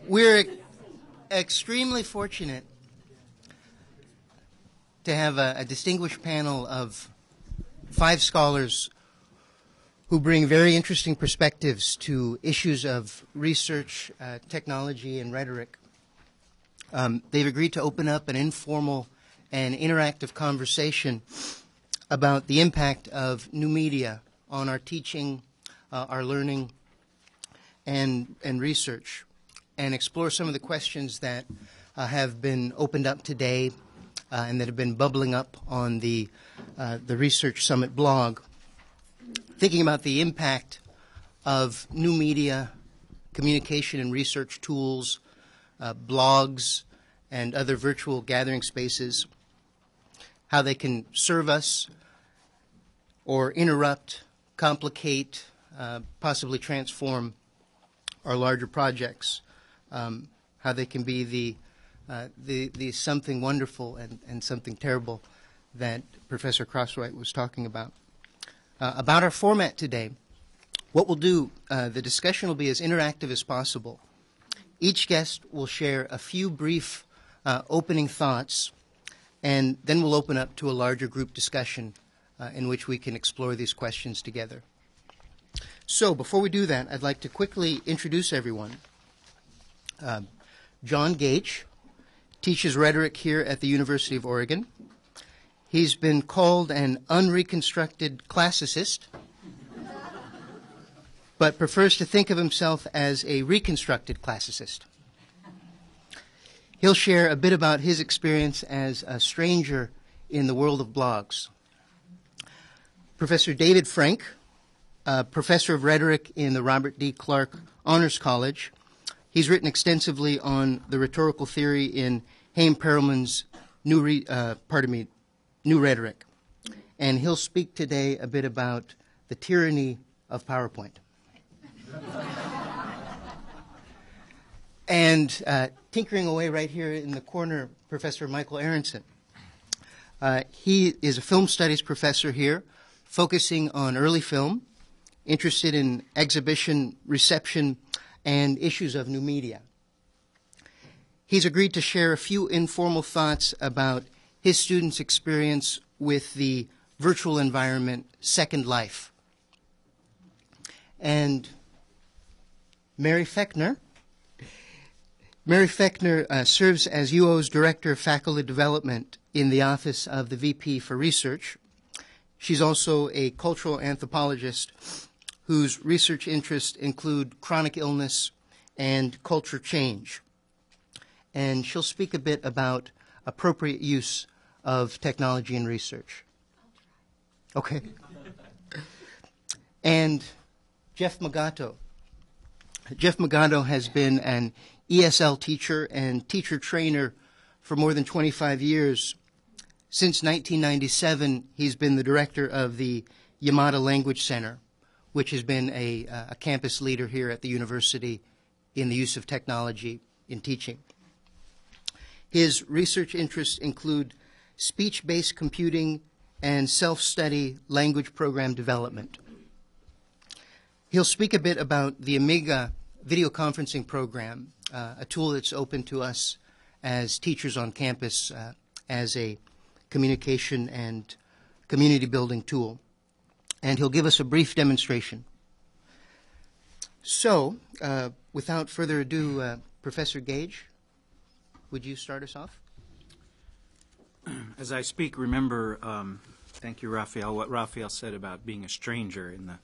We're extremely fortunate to have a distinguished panel of 5 scholars who bring very interesting perspectives to issues of research, technology, and rhetoric. They've agreed to open up an informal and interactive conversation about the impact of new media on our teaching, our learning, and research, and explore some of the questions that have been opened up today and that have been bubbling up on the Research Summit blog, thinking about the impact of new media, communication and research tools, blogs, and other virtual gathering spaces, how they can serve us or interrupt, complicate, possibly transform our larger projects, how they can be the something wonderful and something terrible that Professor Crosswhite was talking about. About our format today, what we'll do, the discussion will be as interactive as possible. Each guest will share a few brief opening thoughts, and then we'll open up to a larger group discussion in which we can explore these questions together. So before we do that, I'd like to quickly introduce everyone. John Gage teaches rhetoric here at the University of Oregon. He's been called an unreconstructed classicist, but prefers to think of himself as a reconstructed classicist. He'll share a bit about his experience as a stranger in the world of blogs. Professor David Frank, professor of rhetoric in the Robert D. Clark Honors College. He's written extensively on the rhetorical theory in Haim Perelman's New Rhetoric. And he'll speak today a bit about the tyranny of PowerPoint. And tinkering away right here in the corner, Professor Michael Aronson. He is a film studies professor here, focusing on early film, interested in exhibition, reception, and issues of new media. He's agreed to share a few informal thoughts about his students' experience with the virtual environment Second Life. And Mary Fechner. Mary Fechner serves as UO's Director of Faculty Development in the Office of the VP for Research. She's also a cultural anthropologist whose research interests include chronic illness and culture change. And she'll speak a bit about appropriate use of technology in research. Okay. And Jeff Magato. Jeff Magato has been an ESL teacher and teacher trainer for more than 25 years. Since 1997, he's been the director of the Yamada Language Center, which has been a campus leader here at the university in the use of technology in teaching. His research interests include speech-based computing and self-study language program development. He'll speak a bit about the Amiga video conferencing program, a tool that's open to us as teachers on campus as a communication and community building tool. And he'll give us a brief demonstration. So, without further ado, Professor Gage, would you start us off? As I speak, remember, thank you, Raphael, what Raphael said about being a stranger in the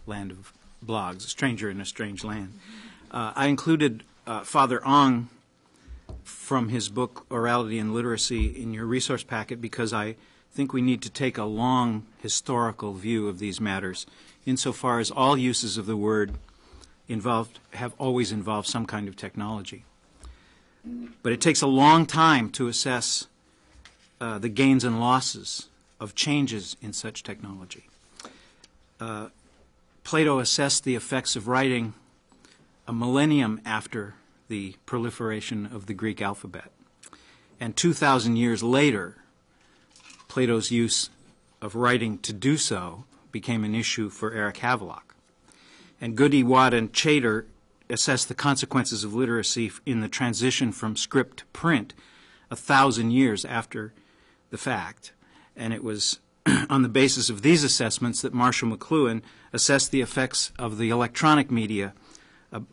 land of blogs, a stranger in a strange land. I included Father Ong from his book, Orality and Literacy, in your resource packet because I think we need to take a long historical view of these matters, insofar as all uses of the word have always involved some kind of technology. But it takes a long time to assess the gains and losses of changes in such technology. Plato assessed the effects of writing a millennium after the proliferation of the Greek alphabet. And 2,000 years later, Plato's use of writing to do so became an issue for Eric Havelock. And Goody, Watt, and Chater assess the consequences of literacy in the transition from script to print 1,000 years after the fact. And it was on the basis of these assessments that Marshall McLuhan assessed the effects of the electronic media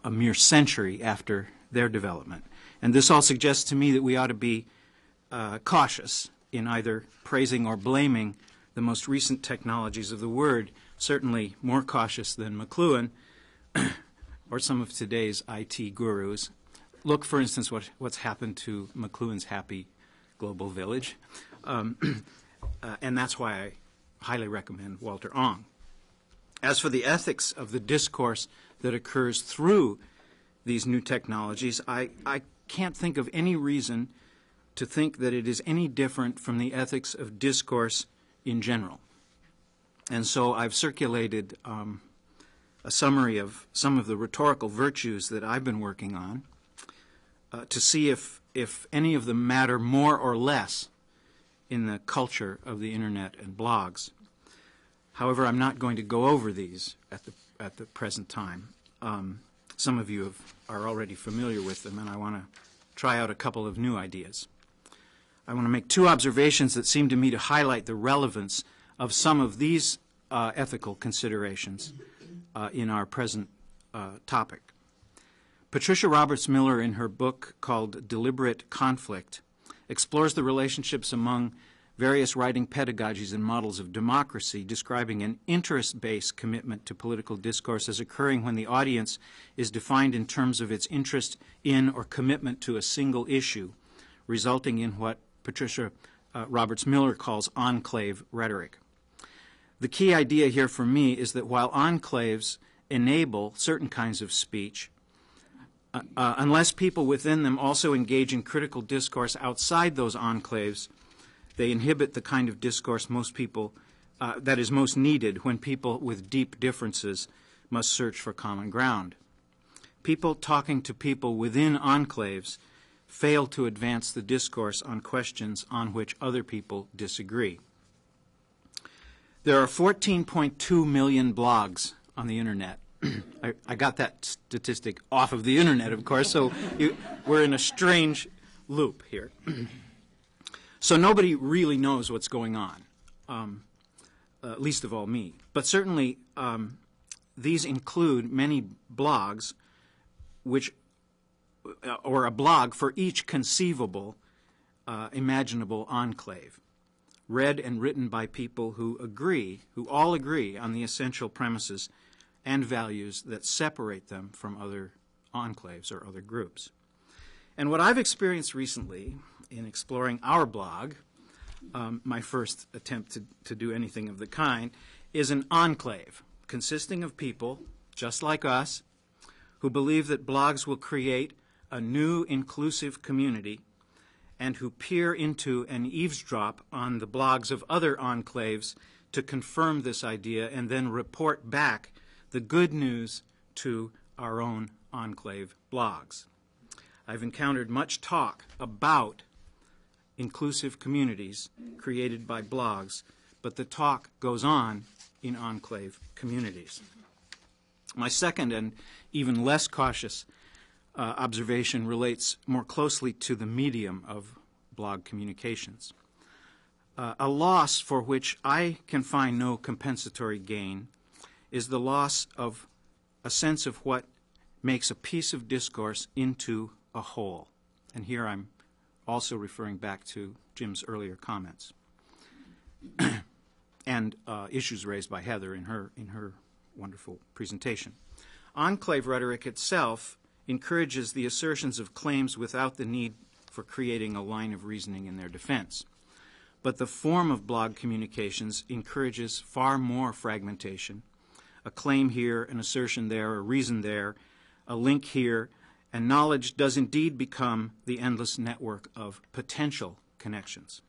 a mere century after their development. And this all suggests to me that we ought to be cautious in either praising or blaming the most recent technologies of the word, certainly more cautious than McLuhan or some of today's IT gurus. Look, for instance, what's happened to McLuhan's happy global village. And that's why I highly recommend Walter Ong. As for the ethics of the discourse that occurs through these new technologies, I can't think of any reason to think that it is any different from the ethics of discourse in general. And so I've circulated a summary of some of the rhetorical virtues that I've been working on to see if any of them matter more or less in the culture of the internet and blogs. However, I'm not going to go over these at the present time. Some of you are already familiar with them, and I want to try out a couple of new ideas. I want to make two observations that seem to me to highlight the relevance of some of these ethical considerations in our present topic. Patricia Roberts Miller, in her book called Deliberate Conflict, explores the relationships among various writing pedagogies and models of democracy, describing an interest-based commitment to political discourse as occurring when the audience is defined in terms of its interest in or commitment to a single issue, resulting in what Patricia Roberts Miller calls enclave rhetoric. The key idea here for me is that while enclaves enable certain kinds of speech, unless people within them also engage in critical discourse outside those enclaves, they inhibit the kind of discourse that is most needed when people with deep differences must search for common ground. People talking to people within enclaves fail to advance the discourse on questions on which other people disagree. There are 14.2 million blogs on the internet. I got that statistic off of the internet, of course, so we're in a strange loop here. So nobody really knows what's going on, least of all me. But certainly these include many blogs or a blog for each conceivable, imaginable enclave, read and written by people who all agree on the essential premises and values that separate them from other enclaves or other groups. And what I've experienced recently in exploring our blog, my first attempt to do anything of the kind, is an enclave consisting of people just like us who believe that blogs will create a new inclusive community and who peer into and eavesdrop on the blogs of other enclaves to confirm this idea and then report back the good news to our own enclave blogs. I've encountered much talk about inclusive communities created by blogs, but the talk goes on in enclave communities. My second and even less cautious observation relates more closely to the medium of blog communications. A loss for which I can find no compensatory gain is the loss of a sense of what makes a piece of discourse into a whole. And here I'm also referring back to Jim's earlier comments and issues raised by Heather in her wonderful presentation. Enclave rhetoric itself encourages the assertions of claims without the need for creating a line of reasoning in their defense. But the form of blog communications encourages far more fragmentation. A claim here, an assertion there, a reason there, a link here, and knowledge does indeed become the endless network of potential connections.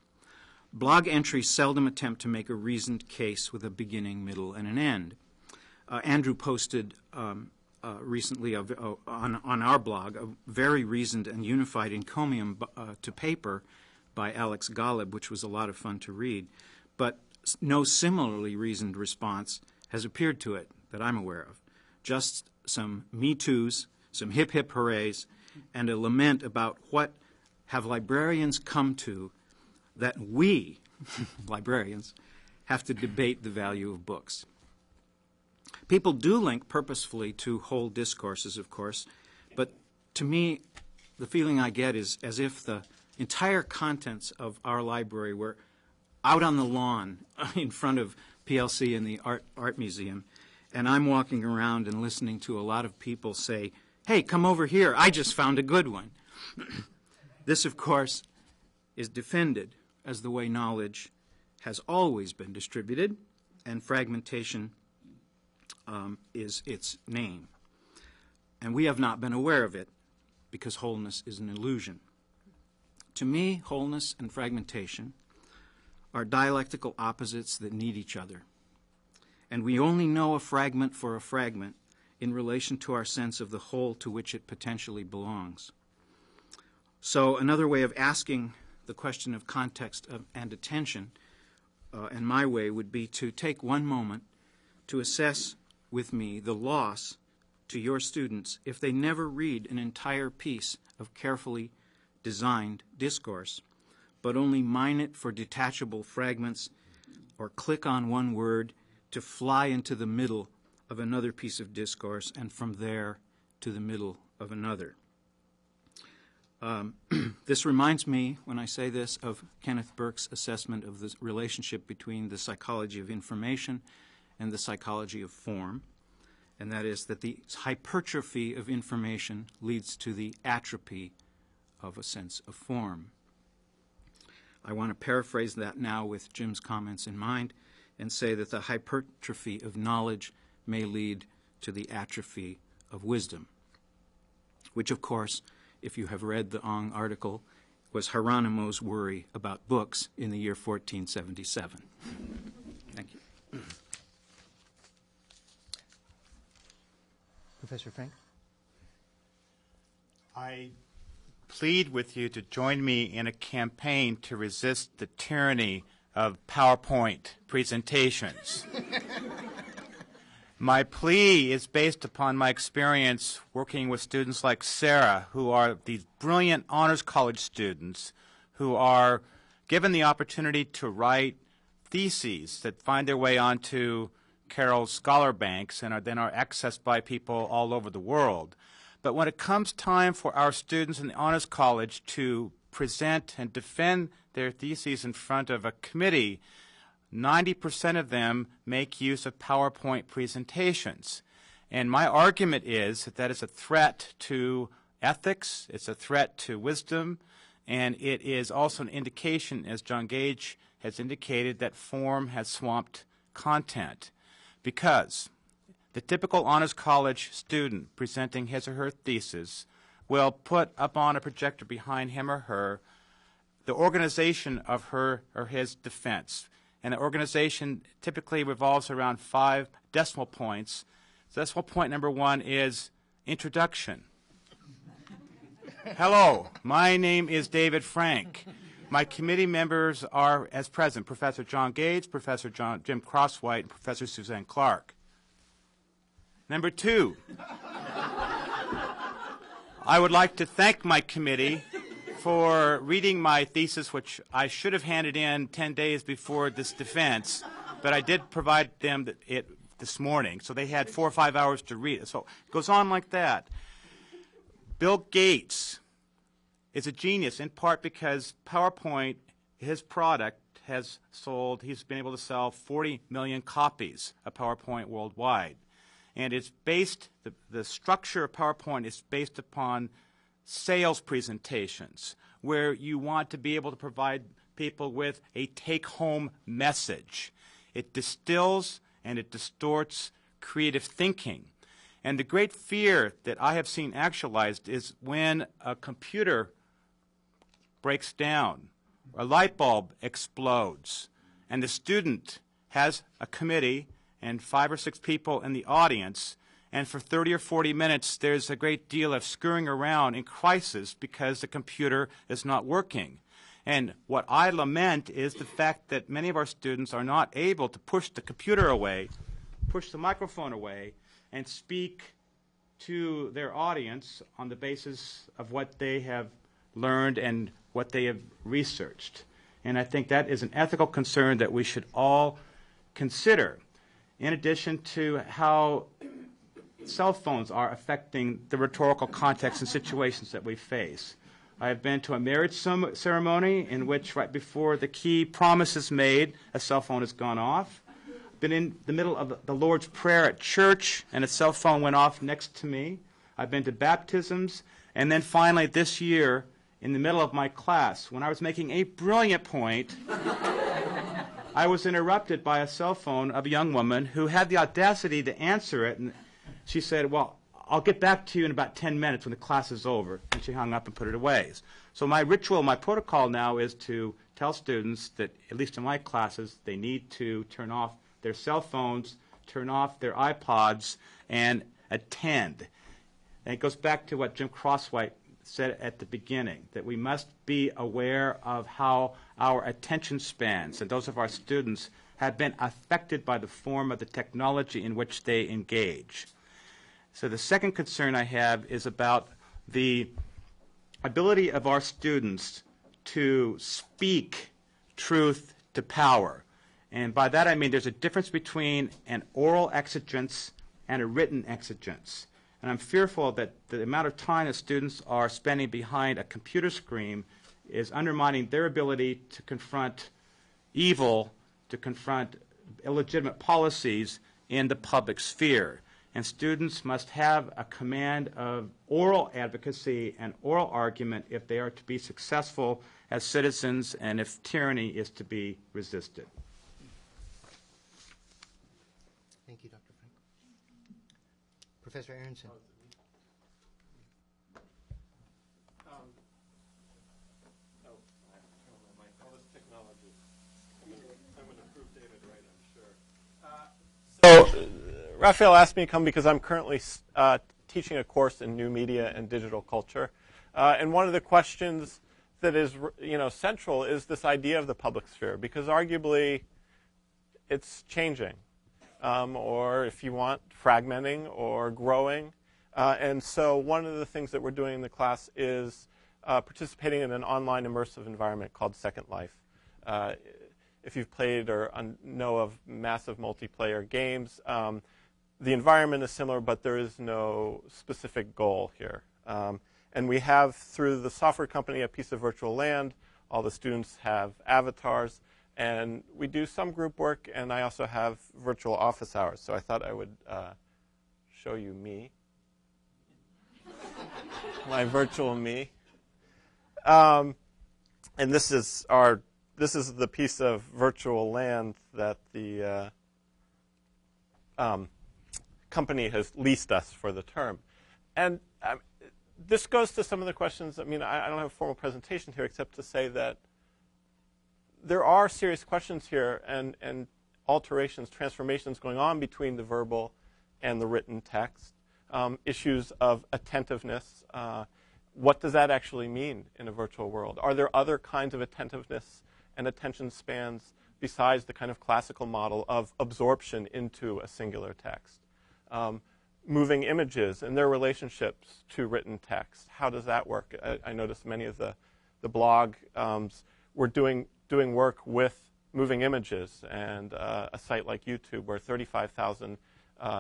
Blog entries seldom attempt to make a reasoned case with a beginning, middle, and an end. Andrew posted recently on our blog a very reasoned and unified encomium to paper by Alex Golub, which was a lot of fun to read, but no similarly reasoned response has appeared to it that I'm aware of. Just some Me Too's, some hip hip hoorays, and a lament about what have librarians come to that we, librarians, have to debate the value of books. People do link purposefully to whole discourses, of course, but to me, the feeling I get is as if the entire contents of our library were out on the lawn in front of PLC and the Art Museum, and I'm walking around and listening to a lot of people say, "Hey, come over here, I just found a good one." This, of course, is defended as the way knowledge has always been distributed, and fragmentation is its name. And we have not been aware of it because wholeness is an illusion. To me, wholeness and fragmentation are dialectical opposites that need each other. And we only know a fragment for a fragment in relation to our sense of the whole to which it potentially belongs. So another way of asking the question of context and attention, and my way, would be to take one moment to assess with me the loss to your students if they never read an entire piece of carefully designed discourse, but only mine it for detachable fragments or click on one word to fly into the middle of another piece of discourse and from there to the middle of another. This reminds me, when I say this, of Kenneth Burke's assessment of the relationship between the psychology of information and the psychology of form, and that is that the hypertrophy of information leads to the atrophy of a sense of form. I want to paraphrase that now with Jim's comments in mind and say that the hypertrophy of knowledge may lead to the atrophy of wisdom, which, of course, if you have read the Ong article, was Hieronymo's worry about books in the year 1477. Thank you. Professor Frank? I plead with you to join me in a campaign to resist the tyranny of PowerPoint presentations. My plea is based upon my experience working with students like Sarah, who are these brilliant honors college students who are given the opportunity to write theses that find their way onto Carroll's scholar banks and then are accessed by people all over the world. But when it comes time for our students in the honors college to present and defend their theses in front of a committee, 90% of them make use of PowerPoint presentations. And my argument is that is a threat to ethics, it's a threat to wisdom, and it is also an indication, as John Gage has indicated, that form has swamped content. Because the typical honors college student presenting his or her thesis will put up on a projector behind him or her the organization of her or his defense. And the organization typically revolves around 5 decimal points. Decimal point number 1 is introduction. Hello, my name is David Frank. My committee members are, as present, Professor John Gage, Professor Jim Crosswhite, and Professor Suzanne Clark. Number 2, I would like to thank my committee for reading my thesis, which I should have handed in 10 days before this defense, but I did provide them it this morning, so they had 4 or 5 hours to read it. So it goes on like that. Bill Gates is a genius, in part because PowerPoint, his product, has sold, he's been able to sell 40 million copies of PowerPoint worldwide. And it's based, the structure of PowerPoint is based upon sales presentations, where you want to be able to provide people with a take-home message. It distills and it distorts creative thinking. And the great fear that I have seen actualized is when a computer breaks down, a light bulb explodes, and the student has a committee and 5 or 6 people in the audience, and for 30 or 40 minutes there's a great deal of scurrying around in crisis because the computer is not working. And what I lament is the fact that many of our students are not able to push the computer away, push the microphone away, and speak to their audience on the basis of what they have learned and what they have researched. And I think that is an ethical concern that we should all consider, in addition to how cell phones are affecting the rhetorical context and situations that we face. I have been to a marriage ceremony in which right before the key promise is made, a cell phone has gone off. Been in the middle of the Lord's Prayer at church, and a cell phone went off next to me. I've been to baptisms, and then finally this year, in the middle of my class, when I was making a brilliant point, I was interrupted by a cell phone of a young woman who had the audacity to answer it, and she said, well, I'll get back to you in about 10 minutes when the class is over. And she hung up and put it away. So my ritual, my protocol now is to tell students that, at least in my classes, they need to turn off their cell phones, turn off their iPods, and attend. And it goes back to what Jim Crosswhite said at the beginning, that we must be aware of how our attention spans and those of our students have been affected by the form of the technology in which they engage. So the second concern I have is about the ability of our students to speak truth to power. And by that I mean there's a difference between an oral exigence and a written exigence. And I'm fearful that the amount of time that students are spending behind a computer screen is undermining their ability to confront evil, to confront illegitimate policies in the public sphere. And students must have a command of oral advocacy and oral argument if they are to be successful as citizens and if tyranny is to be resisted. Thank you, Dr. Frank. Professor Aronson. So Raphael asked me to come because I'm currently teaching a course in new media and digital culture. And one of the questions that is central is this idea of the public sphere, because arguably it's changing, or if you want, fragmenting or growing. And so one of the things that we're doing in the class is participating in an online immersive environment called Second Life. If you've played or know of massive multiplayer games, the environment is similar, but there is no specific goal here. And we have, through the software company, a piece of virtual land. All the students have avatars. And we do some group work, and I also have virtual office hours. So I thought I would show you me, my virtual me. And this is the piece of virtual land that the company has leased us for the term. And this goes to some of the questions. I mean, I don't have a formal presentation here except to say that there are serious questions here and alterations, transformations going on between the verbal and the written text. Issues of attentiveness. What does that actually mean in a virtual world? Are there other kinds of attentiveness and attention spans besides the kind of classical model of absorption into a singular text? Moving images and their relationships to written text. How does that work? I noticed many of the blog were doing work with moving images, and a site like YouTube where 35,000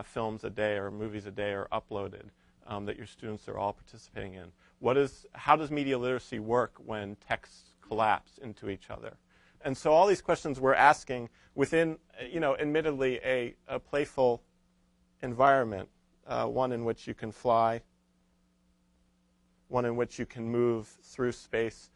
films a day or movies a day are uploaded that your students are all participating in. How does media literacy work when texts collapse into each other? And so all these questions we're asking within, admittedly a playful environment, one in which you can fly, one in which you can move through space.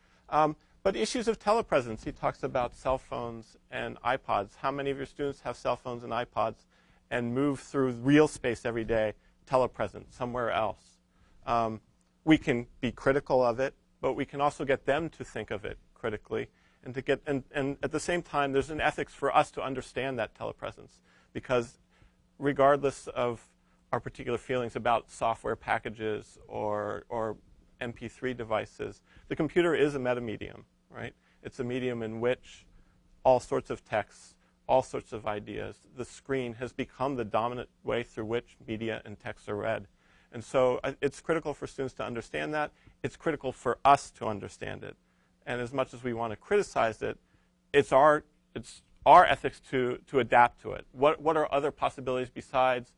But issues of telepresence, he talks about cell phones and iPods. How many of your students have cell phones and iPods and move through real space every day, telepresent, somewhere else? We can be critical of it, but we can also get them to think of it critically. And at the same time, there's an ethics for us to understand that telepresence, because regardless of our particular feelings about software packages or MP3 devices, the computer is a metamedium, right? It's a medium in which all sorts of texts, all sorts of ideas, the screen has become the dominant way through which media and texts are read. And so it's critical for students to understand that. It's critical for us to understand it. And as much as we want to criticize it, it's our ethics to adapt to it. What are other possibilities besides,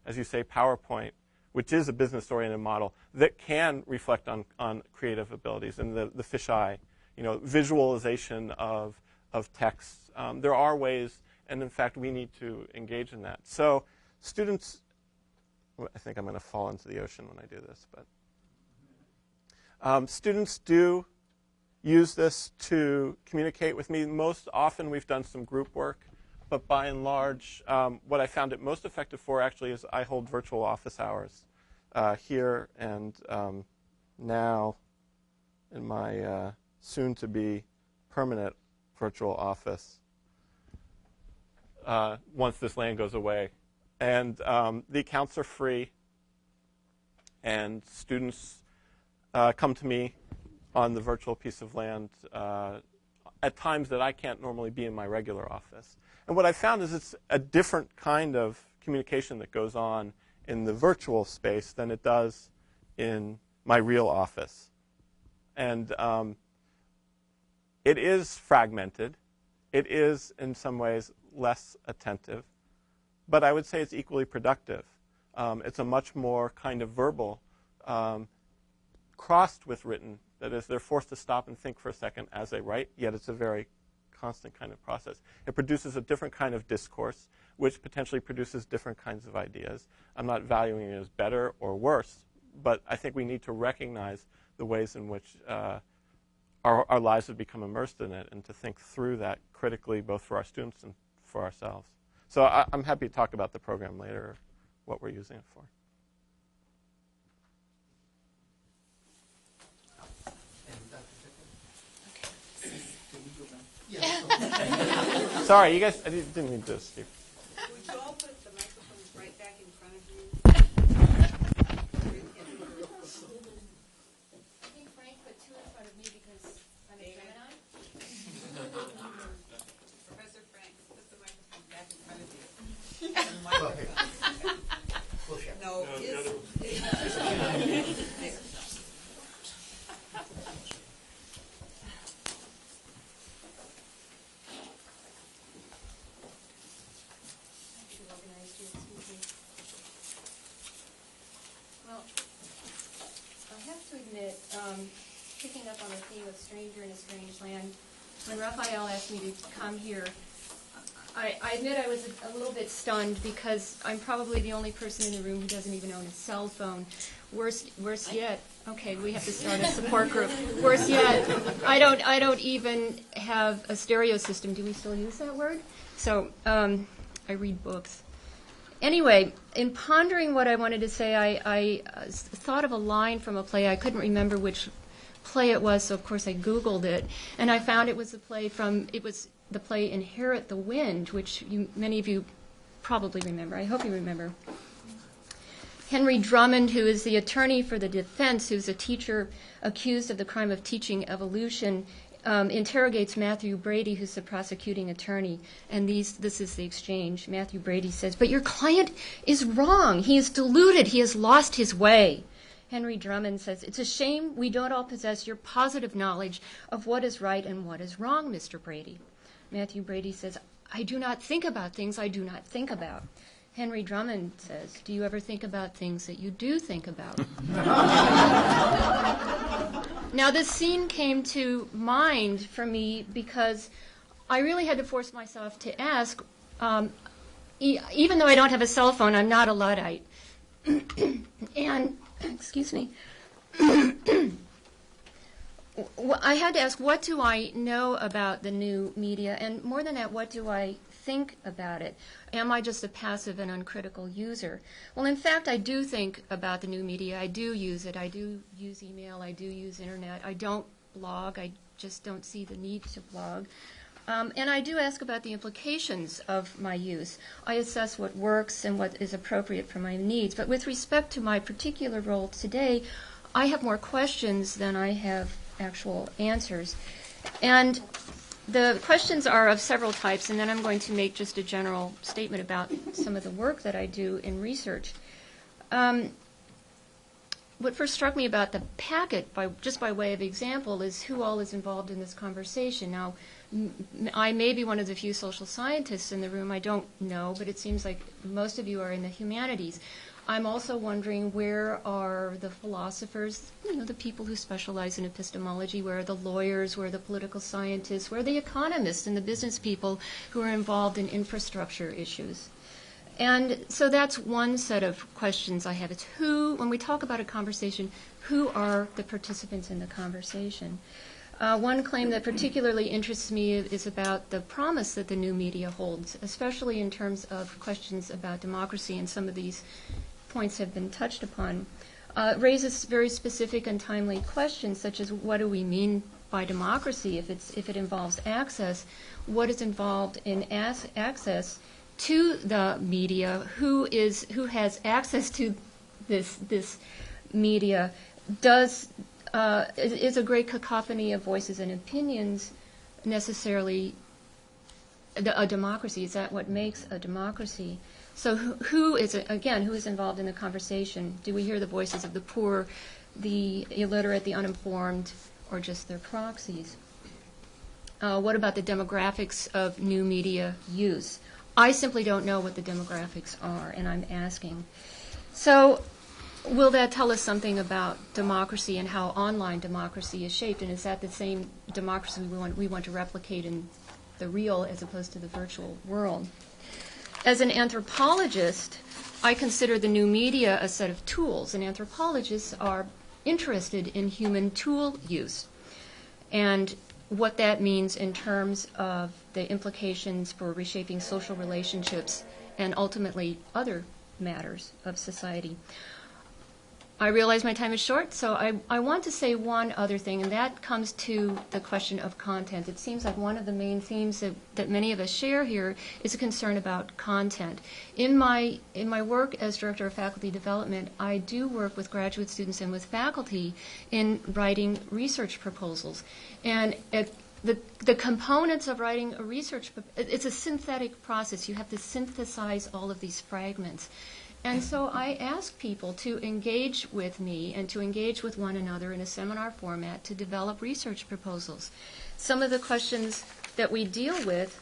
as you say, PowerPoint, which is a business-oriented model that can reflect on creative abilities and the fisheye, visualization of text. There are ways, and in fact, we need to engage in that. So students, I think I'm going to fall into the ocean when I do this, but students do use this to communicate with me. Most often we've done some group work, but by and large, what I found it most effective for actually is I hold virtual office hours here and now in my soon-to-be permanent virtual office once this land goes away. And the accounts are free, and students come to me on the virtual piece of land at times that I can't normally be in my regular office. And what I found is it's a different kind of communication that goes on in the virtual space than it does in my real office. And it is fragmented. It is, in some ways, less attentive. But I would say it's equally productive. It's a much more kind of verbal, crossed with written. That is, they're forced to stop and think for a second as they write, yet it's a very constant kind of process. It produces a different kind of discourse, which potentially produces different kinds of ideas. I'm not valuing it as better or worse, but I think we need to recognize the ways in which our lives have become immersed in it and to think through that critically, both for our students and for ourselves. So I'm happy to talk about the program later, what we're using it for. Sorry, you guys, I didn't mean to, Steve. Would you all put the microphones right back in front of you? I think Frank put two in front of me because I'm a Gemini. Professor Frank, put the microphone back in front of you. We'll share. No, Well, I have to admit, picking up on the theme of stranger in a strange land, when Raphael asked me to come here, I admit I was a little bit stunned because I'm probably the only person in the room who doesn't even own a cell phone. Worse yet, okay, we have to start a support group. Worse yet, I don't even have a stereo system. Do we still use that word? So I read books. Anyway, in pondering what I wanted to say, I thought of a line from a play. I couldn't remember which play it was, so of course I Googled it, and I found it was the play Inherit the Wind, which many of you probably remember. I hope you remember. Henry Drummond, who is the attorney for the defense, who's a teacher accused of the crime of teaching evolution, interrogates Matthew Brady, who's the prosecuting attorney, and this is the exchange. Matthew Brady says, "But your client is wrong. He is deluded. He has lost his way." Henry Drummond says, "It's a shame we don't all possess your positive knowledge of what is right and what is wrong, Mr. Brady." Matthew Brady says, "I do not think about things I do not think about." Henry Drummond says, "Do you ever think about things that you do think about?" Now, this scene came to mind for me because I really had to force myself to ask, even though I don't have a cell phone, I'm not a Luddite. And, excuse me, I had to ask, what do I know about the new media? And more than that, what do I think about it? Am I just a passive and uncritical user? Well, in fact, I do think about the new media. I do use it. I do use email. I do use internet. I don't blog. I just don't see the need to blog. And I do ask about the implications of my use. I assess what works and what is appropriate for my needs. But with respect to my particular role today, I have more questions than I have actual answers. And the questions are of several types, and then I'm going to make just a general statement about some of the work that I do in research. what first struck me about the packet, just by way of example, is who all is involved in this conversation. Now, I may be one of the few social scientists in the room. I don't know, but it seems like most of you are in the humanities. I'm also wondering, where are the philosophers, the people who specialize in epistemology, where are the lawyers, where are the political scientists, where are the economists and the business people who are involved in infrastructure issues? And so that's one set of questions I have. It's when we talk about a conversation, who are the participants in the conversation? One claim that particularly interests me is about the promise that the new media holds, especially in terms of questions about democracy, and some of these points have been touched upon. It raises very specific and timely questions, such as what do we mean by democracy if it involves access? What is involved in access to the media? Who has access to this media? Is a great cacophony of voices and opinions necessarily a democracy? Is that what makes a democracy? So who is involved in the conversation? Do we hear the voices of the poor, the illiterate, the uninformed, or just their proxies? What about the demographics of new media use? I simply don't know what the demographics are, and I'm asking. So will that tell us something about democracy and how online democracy is shaped? And is that the same democracy we want to replicate in the real as opposed to the virtual world? As an anthropologist, I consider the new media a set of tools, and anthropologists are interested in human tool use and what that means in terms of the implications for reshaping social relationships and ultimately other matters of society. I realize my time is short, so I want to say one other thing, and that comes to the question of content. It seems like one of the main themes that many of us share here is a concern about content. In my work as Director of Faculty Development, I do work with graduate students and with faculty in writing research proposals. And the components of writing a research, it's a synthetic process. You have to synthesize all of these fragments. And so I ask people to engage with me and to engage with one another in a seminar format to develop research proposals. Some of the questions that we deal with: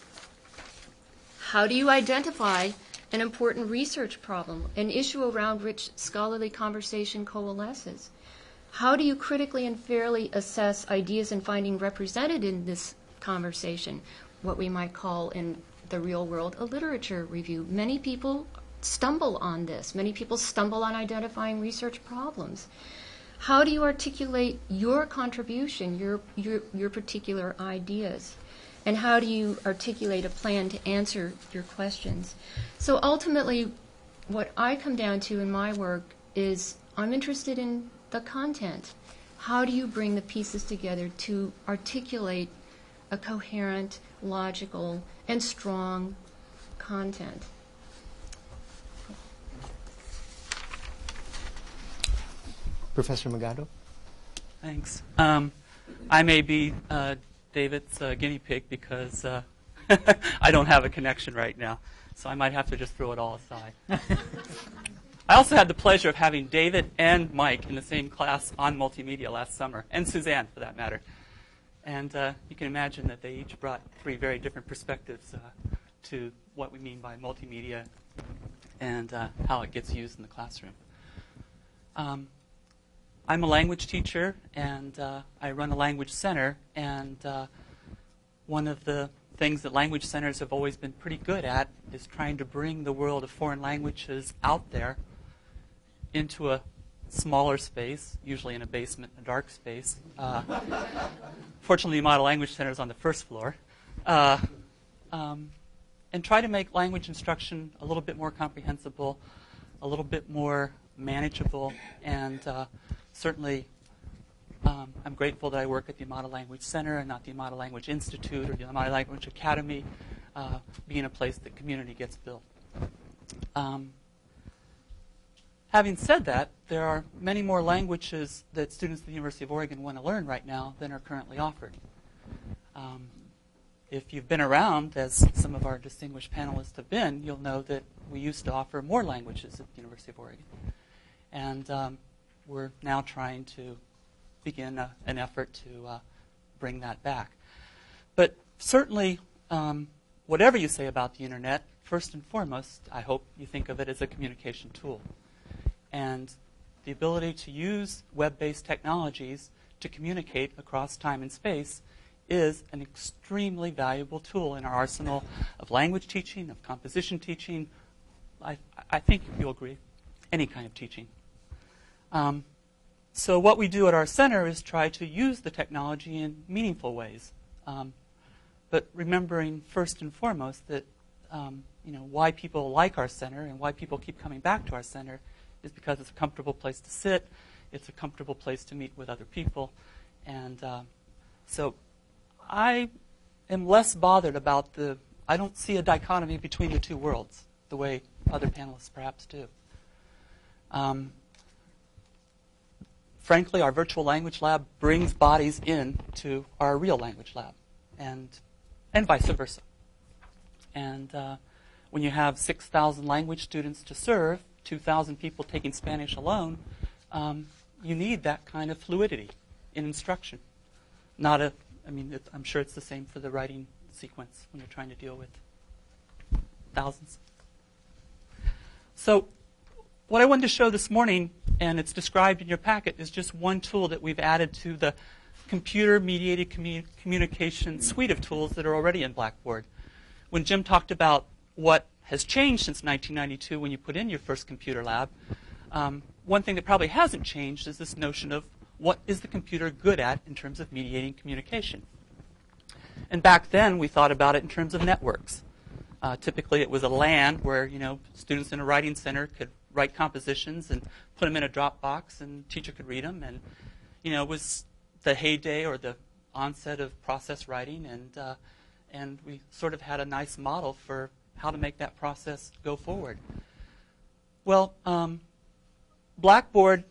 how do you identify an important research problem, an issue around which scholarly conversation coalesces? How do you critically and fairly assess ideas and findings represented in this conversation, what we might call in the real world a literature review? Many people stumble on this. Many people stumble on identifying research problems. How do you articulate your contribution, your particular ideas? And how do you articulate a plan to answer your questions? So ultimately, what I come down to in my work is I'm interested in the content. How do you bring the pieces together to articulate a coherent, logical, and strong content? Professor Magado? Thanks. I may be David's guinea pig because I don't have a connection right now, so I might have to just throw it all aside. I also had the pleasure of having David and Mike in the same class on multimedia last summer, and Suzanne, for that matter. And you can imagine that they each brought three very different perspectives to what we mean by multimedia and how it gets used in the classroom. I'm a language teacher, and I run a language center, and one of the things that language centers have always been pretty good at is trying to bring the world of foreign languages out there into a smaller space, usually in a basement, a dark space. Fortunately, the Model Language Center is on the first floor. And try to make language instruction a little bit more comprehensible, a little bit more manageable, and certainly I'm grateful that I work at the Model Language Center and not the Model Language Institute or the Model Language Academy, being a place that community gets built. Having said that, there are many more languages that students at the University of Oregon want to learn right now than are currently offered. If you've been around, as some of our distinguished panelists have been, you'll know that we used to offer more languages at the University of Oregon. And we're now trying to begin an effort to bring that back. But certainly, whatever you say about the internet, first and foremost, I hope you think of it as a communication tool. And the ability to use web-based technologies to communicate across time and space is an extremely valuable tool in our arsenal of language teaching, of composition teaching. I think you'll agree, any kind of teaching. So what we do at our center is try to use the technology in meaningful ways, but remembering first and foremost that why people like our center and why people keep coming back to our center is because it's a comfortable place to sit, it's a comfortable place to meet with other people, and so I am less bothered about I don't see a dichotomy between the two worlds the way other panelists perhaps do. Frankly, our virtual language lab brings bodies in to our real language lab, and vice versa. And when you have 6,000 language students to serve, 2,000 people taking Spanish alone, you need that kind of fluidity in instruction. I'm sure it's the same for the writing sequence when you're trying to deal with thousands. So what I wanted to show this morning, and it's described in your packet, is just one tool that we've added to the computer-mediated communication suite of tools that are already in Blackboard. When Jim talked about what has changed since 1992 when you put in your first computer lab, one thing that probably hasn't changed is this notion of what is the computer good at in terms of mediating communication. And back then, we thought about it in terms of networks. Typically, it was a LAN where students in a writing center could write compositions and put them in a Dropbox, and teacher could read them. And it was the heyday or the onset of process writing, and we sort of had a nice model for how to make that process go forward. Well, Blackboard,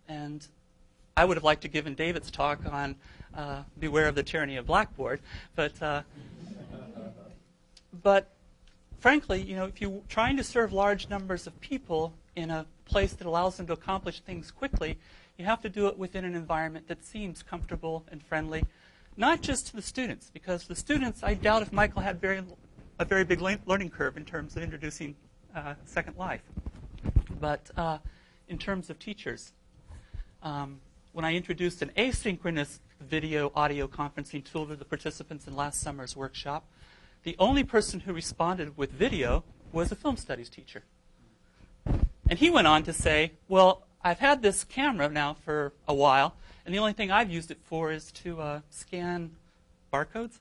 and I would have liked to have given David's talk on Beware of the Tyranny of Blackboard, but frankly, if you're trying to serve large numbers of people in a place that allows them to accomplish things quickly, you have to do it within an environment that seems comfortable and friendly, not just to the students, because the students, I doubt if Michael had a very big learning curve in terms of introducing Second Life, but in terms of teachers. When I introduced an asynchronous video audio conferencing tool to the participants in last summer's workshop, the only person who responded with video was a film studies teacher. And he went on to say, well, I've had this camera now for a while, and the only thing I've used it for is to scan barcodes.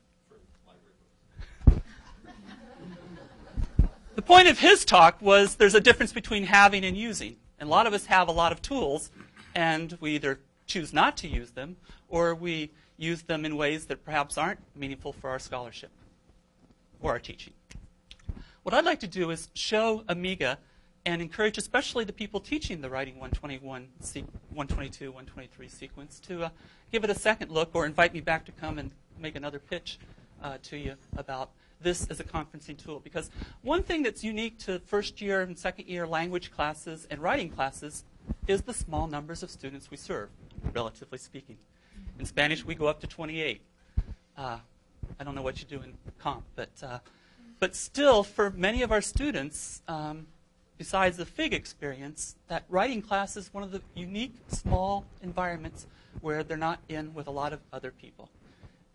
The point of his talk was there's a difference between having and using. And a lot of us have a lot of tools, and we either choose not to use them, or we use them in ways that perhaps aren't meaningful for our scholarship or our teaching. What I'd like to do is show Amiga and encourage especially the people teaching the Writing 121, 122, 123 sequence to give it a second look, or invite me back to come and make another pitch to you about this as a conferencing tool. Because one thing that's unique to first year and second year language classes and writing classes is the small numbers of students we serve, relatively speaking. In Spanish, we go up to 28. I don't know what you do in comp, but still, for many of our students, besides the FIG experience, that writing class is one of the unique small environments where they're not in with a lot of other people.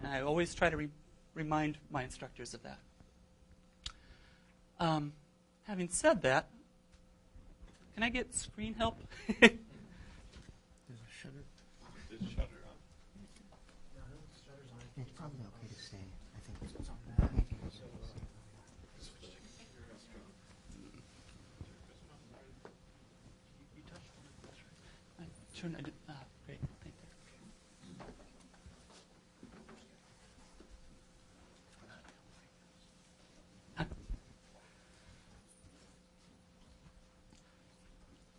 And I always try to remind my instructors of that. Having said that, can I get screen help? There's a shutter. Is the shutter on? It's probably okay to stay. I think it's on that. Great, thank you.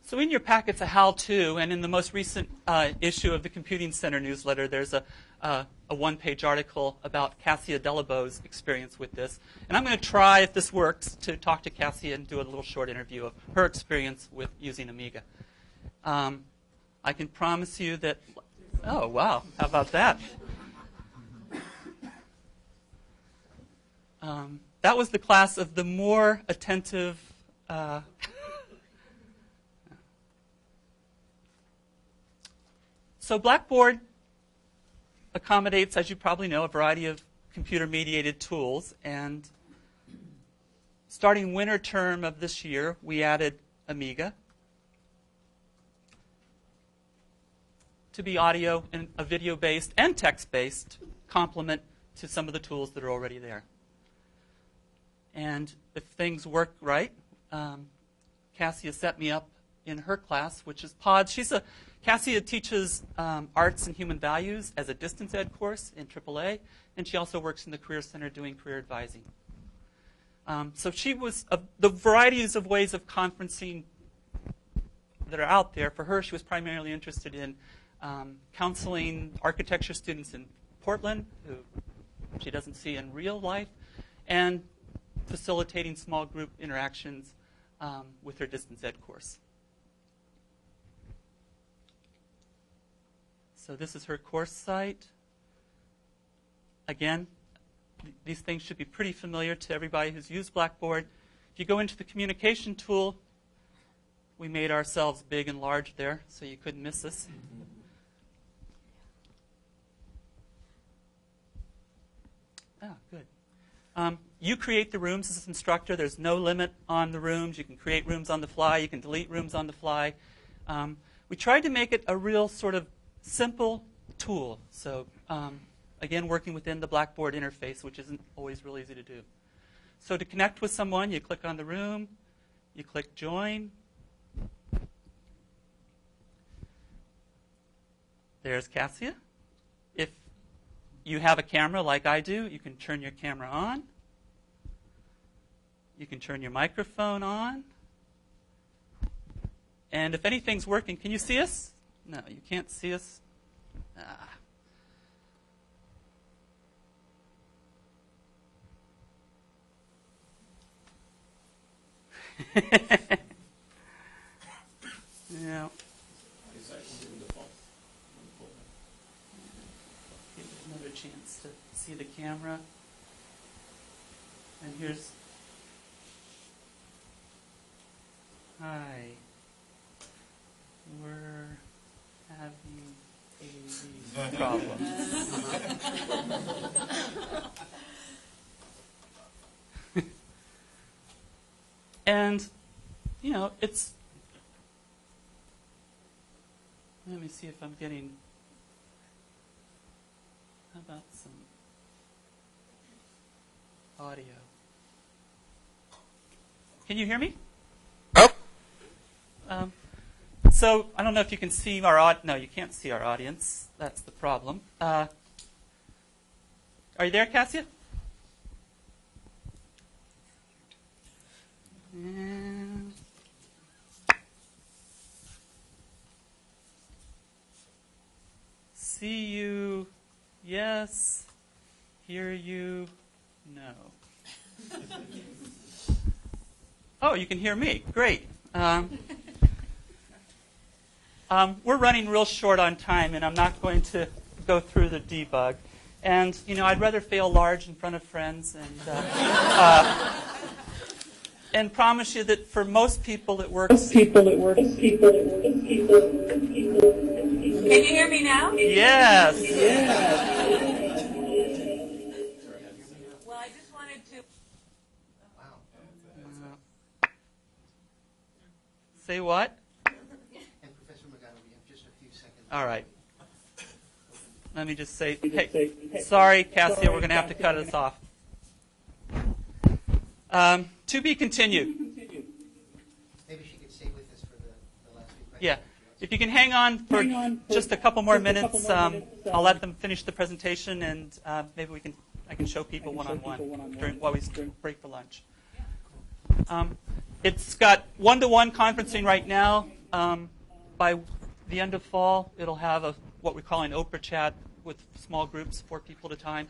So in your packet's a how-to, and in the most recent issue of the Computing Center newsletter, there's a one-page article about Cassie Adela Bo's experience with this. And I'm going to try, if this works, to talk to Cassie and do a little short interview of her experience with using Amiga. I can promise you that, oh, wow, how about that? That was the class of the more attentive. So Blackboard accommodates, as you probably know, a variety of computer-mediated tools. And starting winter term of this year, we added Amiga to be audio and a video-based and text-based complement to some of the tools that are already there. And if things work right, Cassie has set me up in her class, which is PODS. Cassie teaches arts and human values as a distance ed course in AAA, and she also works in the Career Center doing career advising. So she was, the varieties of ways of conferencing that are out there, for her, she was primarily interested in counseling architecture students in Portland, who she doesn't see in real life, and facilitating small group interactions with her distance ed course. So this is her course site. Again, these things should be pretty familiar to everybody who's used Blackboard. If you go into the communication tool, we made ourselves big and large there, so you couldn't miss us. Ah, good. You create the rooms as an instructor. There's no limit on the rooms. You can create rooms on the fly. You can delete rooms on the fly. We tried to make it a real sort of simple tool. So again, working within the Blackboard interface, which isn't always real easy to do. So to connect with someone, you click on the room. You click Join. There's Cassia. If you have a camera like I do, you can turn your camera on. You can turn your microphone on. And if anything's working, can you see us? No, you can't see us. Ah. Yeah. Another chance to see the camera. And here's. Hi. We're having AV problems. And, you know, it's. Let me see if I'm getting. How about some audio? Can you hear me? Oh. So I don't know if you can see our no, you can't see our audience. That's the problem. Are you there, Cassia? And see you, yes. Hear you, no. Oh, you can hear me. Great. We're running real short on time, and I'm not going to go through the debug. And, you know, I'd rather fail large in front of friends and promise you that for most people it works. Can you hear me now? Yes. Well, I just wanted to. Say what? And Professor Magano, we have just a few seconds. All right. Let me just say, hey, sorry, Cassia, we're going to have to cut this off. To be continued. Maybe she could stay with us for the last few questions. Yeah. If you can hang on for just a couple more minutes, I'll let them finish the presentation, and maybe I can show people one-on-one while we break for lunch. It's got one-to-one conferencing right now. By the end of fall, it'll have what we call an Oprah chat with small groups, 4 people at a time.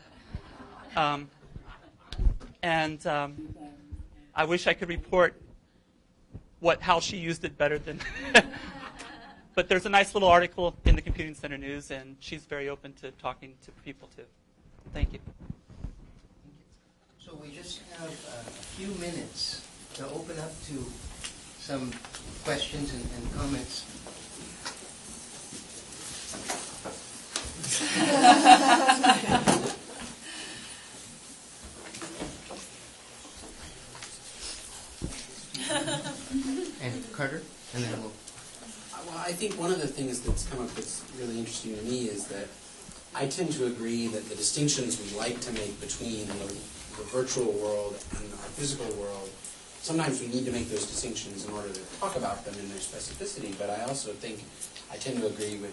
I wish I could report how she used it better than But there's a nice little article in the Computing Center News, and she's very open to talking to people too. Thank you. So we just have a few minutes to open up to some questions and comments. And Carter, and then we'll... Well, I think one of the things that's come up that's really interesting to me is that I tend to agree that the distinctions we like to make between the virtual world and our physical world, sometimes we need to make those distinctions in order to talk about them in their specificity, but I also think I tend to agree with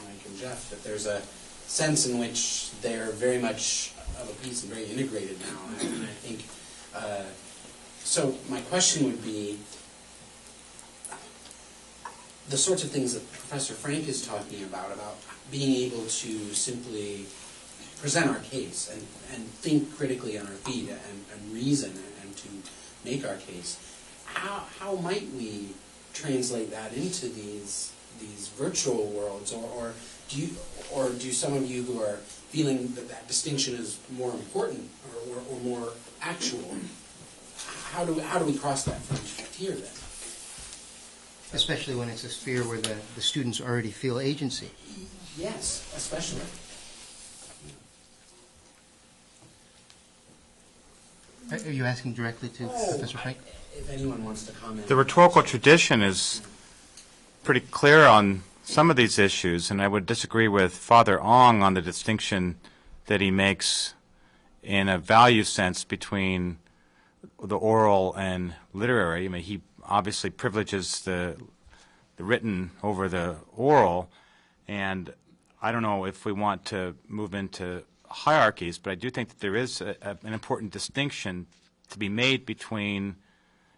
Mike and Jeff that there's a sense in which they're very much of a piece and very integrated now. And I think, so my question would be, the sorts of things that Professor Frank is talking about being able to simply present our case and think critically on our feet and reason and to make our case, how might we translate that into these virtual worlds, or do some of you who are feeling that distinction is more important or more actual, how do we cross that frontier then? Especially when it's a sphere where the students already feel agency. Yes, especially. Are you asking directly to Professor Frank? If anyone wants to comment. The rhetorical tradition is pretty clear on some of these issues, and I would disagree with Father Ong on the distinction that he makes in a value sense between the oral and literary. I mean, he obviously privileges the written over the oral, and I don't know if we want to move into hierarchies, but I do think that there is an important distinction to be made between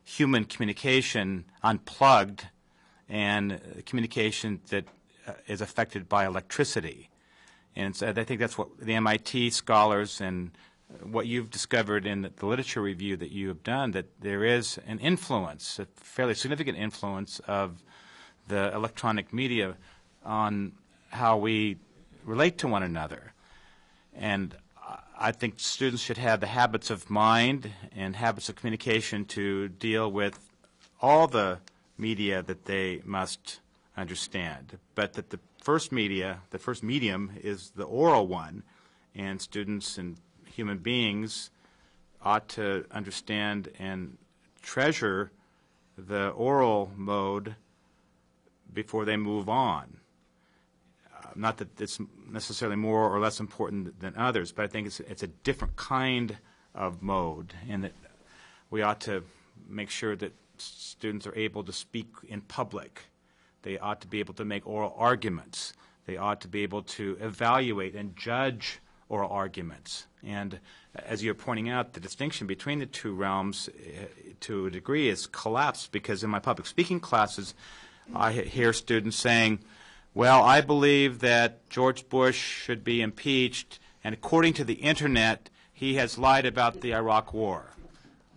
human communication unplugged and communication that is affected by electricity. And so I think that's what the MIT scholars and what you've discovered in the literature review that you have done, that there is an influence, a fairly significant influence of the electronic media on how we relate to one another. And I think students should have the habits of mind and habits of communication to deal with all the media that they must understand, but that the first medium is the oral one, and students and human beings ought to understand and treasure the oral mode before they move on. Not that it's necessarily more or less important than others, but I think it's a different kind of mode, and that we ought to make sure that students are able to speak in public. They ought to be able to make oral arguments. They ought to be able to evaluate and judge oral arguments. And as you're pointing out, the distinction between the two realms to a degree is collapsed, because in my public speaking classes I hear students saying, well, I believe that George Bush should be impeached, and according to the Internet, he has lied about the Iraq War.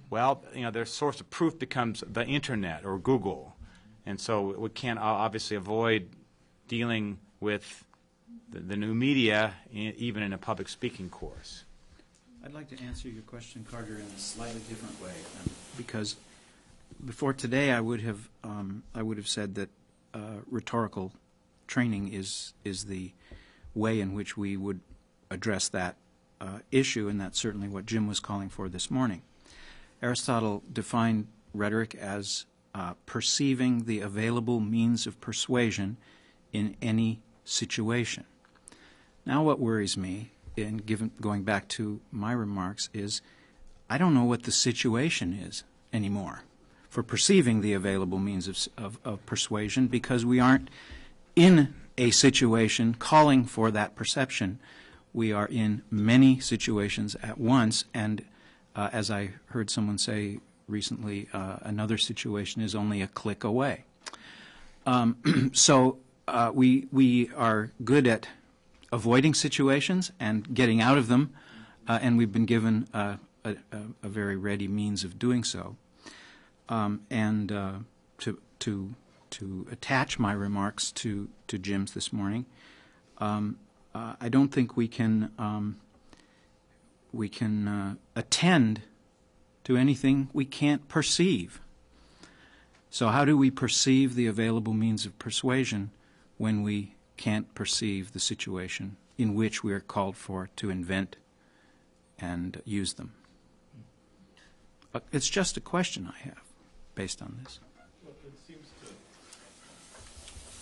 Well, their source of proof becomes the Internet or Google. And so we can't obviously avoid dealing with the new media, even in a public speaking course. I'd like to answer your question, Carter, in a slightly different way, because before today I would have said that rhetorical training is the way in which we would address that issue, and that's certainly what Jim was calling for this morning. Aristotle defined rhetoric as perceiving the available means of persuasion in any situation. Now what worries me, going back to my remarks, is I don't know what the situation is anymore for perceiving the available means of persuasion, because we aren't in a situation calling for that perception. We are in many situations at once, and as I heard someone say recently, another situation is only a click away. So we are good at avoiding situations and getting out of them, and we've been given a very ready means of doing so. And to attach my remarks to Jim's this morning. I don't think we can attend to anything we can't perceive. So how do we perceive the available means of persuasion when we can't perceive the situation in which we are called for to invent and use them? It's just a question I have based on this. Well, it seems to,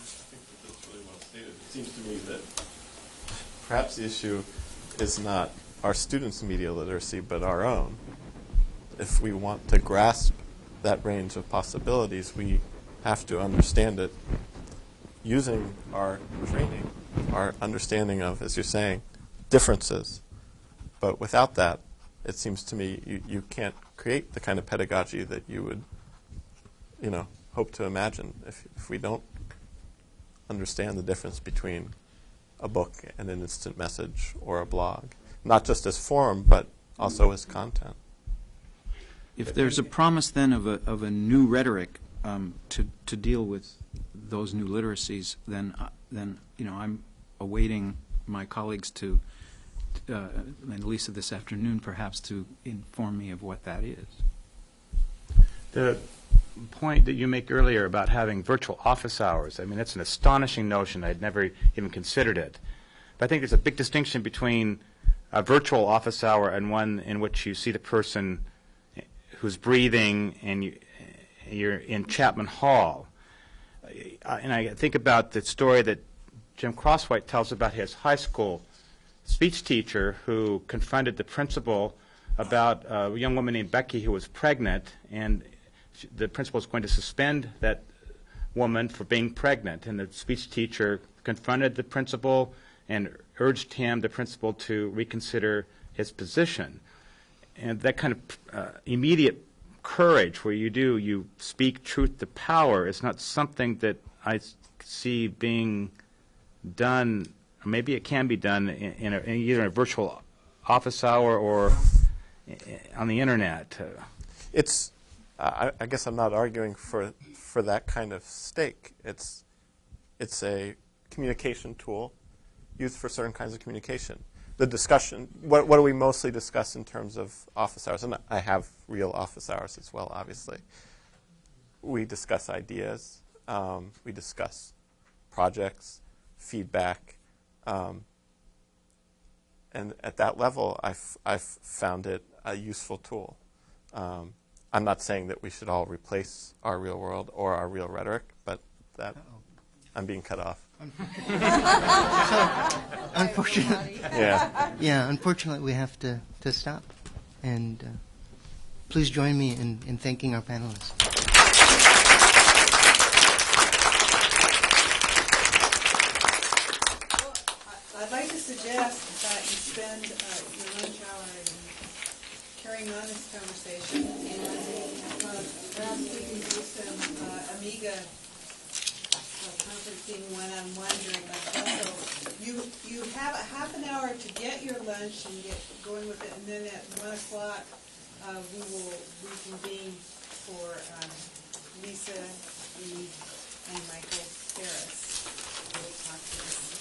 I think that that's really well stated. It seems to me that perhaps the issue is not our students' media literacy, but our own. If we want to grasp that range of possibilities, we have to understand it using our training, our understanding of, as you're saying, differences. But without that, it seems to me you can't create the kind of pedagogy that you would, hope to imagine if we don't understand the difference between a book and an instant message or a blog, not just as form, but also as content. If there's a promise then of a new rhetoric to deal with those new literacies, then I'm awaiting my colleagues to, and Lisa this afternoon perhaps, to inform me of what that is. The point that you make earlier about having virtual office hours, I mean, that's an astonishing notion. I'd never even considered it. But I think there's a big distinction between a virtual office hour and one in which you see the person who's breathing and you're in Chapman Hall. And I think about the story that Jim Crosswhite tells about his high school speech teacher who confronted the principal about a young woman named Becky who was pregnant, and the principal was going to suspend that woman for being pregnant. And the speech teacher confronted the principal and urged the principal, to reconsider his position. And that kind of immediate courage where you speak truth to power is not something that I see being done. Maybe it can be done in either a virtual office hour or on the internet. It's. I guess I'm not arguing for that kind of stake. It's a communication tool used for certain kinds of communication. The discussion, what do we mostly discuss in terms of office hours? And I have real office hours as well, obviously. We discuss ideas. We discuss projects, feedback. And at that level, I've found it a useful tool. I'm not saying that we should all replace our real world or our real rhetoric, but that I'm being cut off. So, unfortunately, unfortunately, we have to stop. And please join me in thanking our panelists. Well, I'd like to suggest that you spend your lunch hour carrying on this conversation, and perhaps we can do some Amiga conferencing one-on-one during lunch. Also, you have a half an hour to get your lunch and get going with it, and then at 1 o'clock we will reconvene for Lisa, Eve, and Michael Harris. We'll talk to us.